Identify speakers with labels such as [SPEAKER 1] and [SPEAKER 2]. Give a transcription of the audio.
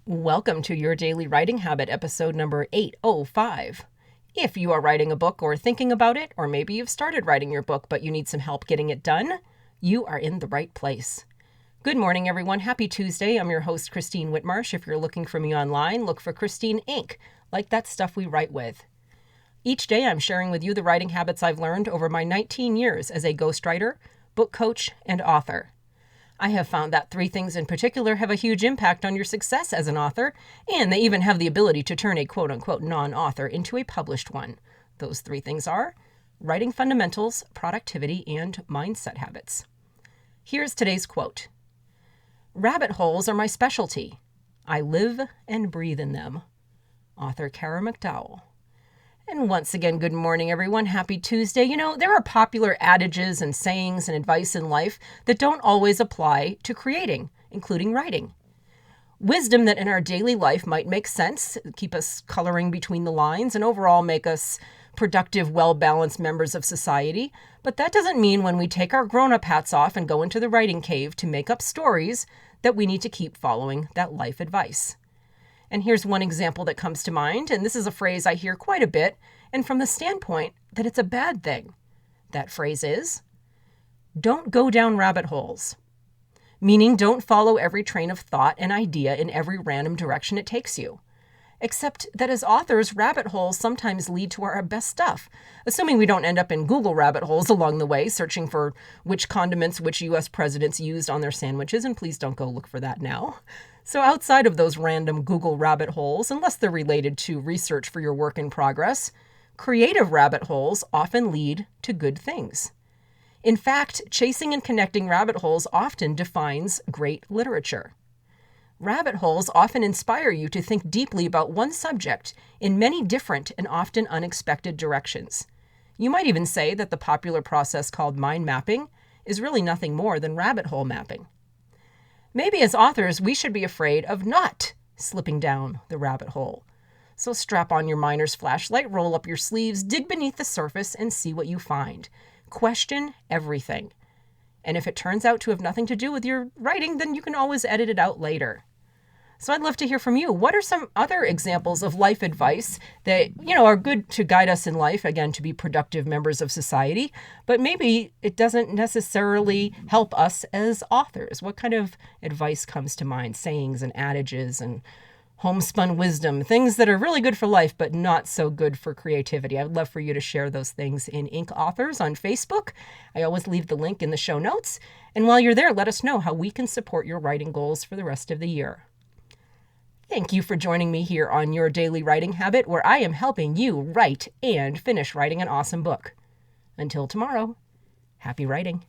[SPEAKER 1] Welcome to your Daily Writing Habit, episode number 805. If you are writing a book or thinking about it, or maybe you've started writing your book but you need some help getting it done, you are in the right place. Good morning, everyone. Happy Tuesday. I'm your host, Christine Whitmarsh. If you're looking for me online, look for Christine Inc., like that stuff we write with. Each day, I'm sharing with you the writing habits I've learned over my 19 years as a ghostwriter, book coach, and author. I have found that three things in particular have a huge impact on your success as an author, and they even have the ability to turn a quote-unquote non-author into a published one. Those three things are writing fundamentals, productivity, and mindset habits. Here's today's quote. "Rabbit holes are my specialty. I live and breathe in them." Author Kara McDowell. And once again, good morning, everyone. Happy Tuesday. You know, there are popular adages and sayings and advice in life that don't always apply to creating, including writing. Wisdom that in our daily life might make sense, keep us coloring between the lines, and overall make us productive, well-balanced members of society. But that doesn't mean when we take our grown-up hats off and go into the writing cave to make up stories that we need to keep following that life advice. And here's one example that comes to mind, and this is a phrase I hear quite a bit, and from the standpoint that it's a bad thing. That phrase is, "Don't go down rabbit holes," meaning don't follow every train of thought and idea in every random direction it takes you. Except that as authors, rabbit holes sometimes lead to our best stuff, assuming we don't end up in Google rabbit holes along the way, searching for which condiments which U.S. presidents used on their sandwiches, and please don't go look for that now. So outside of those random Google rabbit holes, unless they're related to research for your work in progress, creative rabbit holes often lead to good things. In fact, chasing and connecting rabbit holes often defines great literature. Rabbit holes often inspire you to think deeply about one subject in many different and often unexpected directions. You might even say that the popular process called mind mapping is really nothing more than rabbit hole mapping. Maybe as authors, we should be afraid of not slipping down the rabbit hole. So strap on your miner's flashlight, roll up your sleeves, dig beneath the surface, and see what you find. Question everything. And if it turns out to have nothing to do with your writing, then you can always edit it out later. So I'd love to hear from you. What are some other examples of life advice that, are good to guide us in life, again, to be productive members of society, but maybe it doesn't necessarily help us as authors? What kind of advice comes to mind? Sayings and adages and homespun wisdom, things that are really good for life, but not so good for creativity. I would love for you to share those things in Inc. Authors on Facebook. I always leave the link in the show notes. And while you're there, let us know how we can support your writing goals for the rest of the year. Thank you for joining me here on Your Daily Writing Habit, where I am helping you write and finish writing an awesome book. Until tomorrow, happy writing.